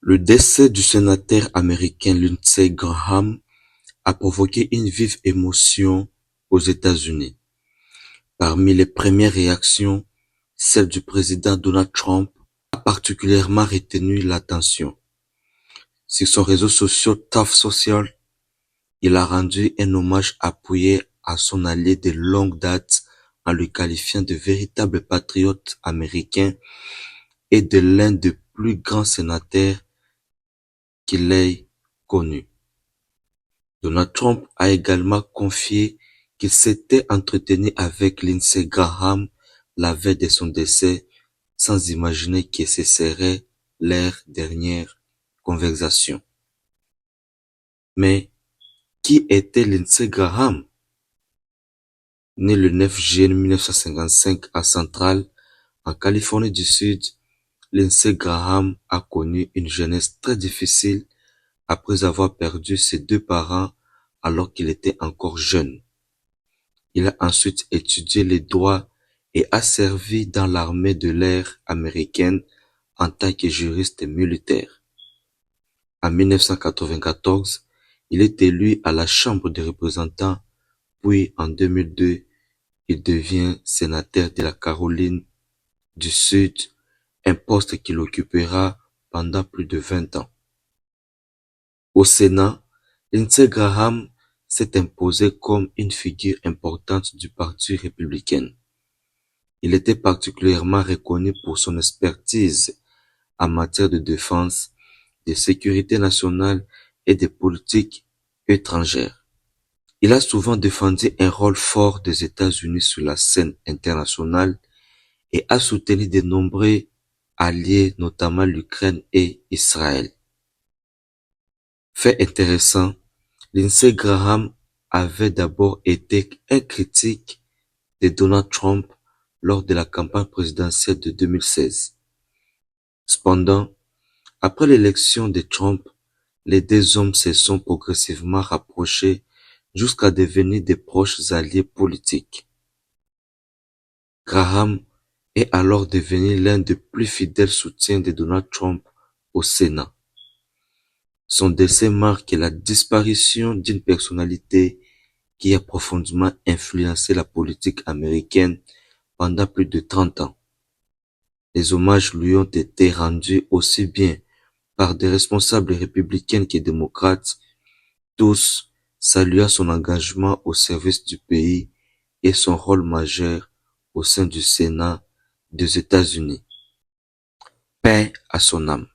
Le décès du sénateur américain Lindsey Graham a provoqué une vive émotion aux États-Unis. Parmi les premières réactions, celle du président Donald Trump a particulièrement retenu l'attention. Sur son réseau social Truth Social, il a rendu un hommage appuyé à son allié de longue date en le qualifiant de véritable patriote américain et de l'un des plus grands sénateurs qu'il ait connu. Donald Trump a également confié qu'il s'était entretenu avec Lindsey Graham la veille de son décès, sans imaginer que ce serait leur dernière conversation. Mais qui était Lindsey Graham? Né le 9 juillet 1955 à Central, en Californie du Sud, Lindsey Graham a connu une jeunesse très difficile après avoir perdu ses deux parents alors qu'il était encore jeune. Il a ensuite étudié le droit et a servi dans l'armée de l'air américaine en tant que juriste militaire. En 1994, il est élu à la Chambre des représentants, puis en 2002, il devient sénateur de la Caroline du Sud, un poste qu'il occupera pendant plus de 20 ans. Au Sénat, Lindsey Graham s'est imposé comme une figure importante du Parti républicain. Il était particulièrement reconnu pour son expertise en matière de défense, de sécurité nationale et de politique étrangère. Il a souvent défendu un rôle fort des États-Unis sur la scène internationale et a soutenu de nombreux alliés, notamment l'Ukraine et Israël. Fait intéressant, Lindsey Graham avait d'abord été un critique de Donald Trump lors de la campagne présidentielle de 2016. Cependant, après l'élection de Trump, les deux hommes se sont progressivement rapprochés jusqu'à devenir de proches alliés politiques. Graham est alors devenu l'un des plus fidèles soutiens de Donald Trump au Sénat. Son décès marque la disparition d'une personnalité qui a profondément influencé la politique américaine pendant plus de 30 ans. Les hommages lui ont été rendus aussi bien par des responsables républicains que démocrates, tous saluant son engagement au service du pays et son rôle majeur au sein du Sénat des États-Unis. Paix à son âme.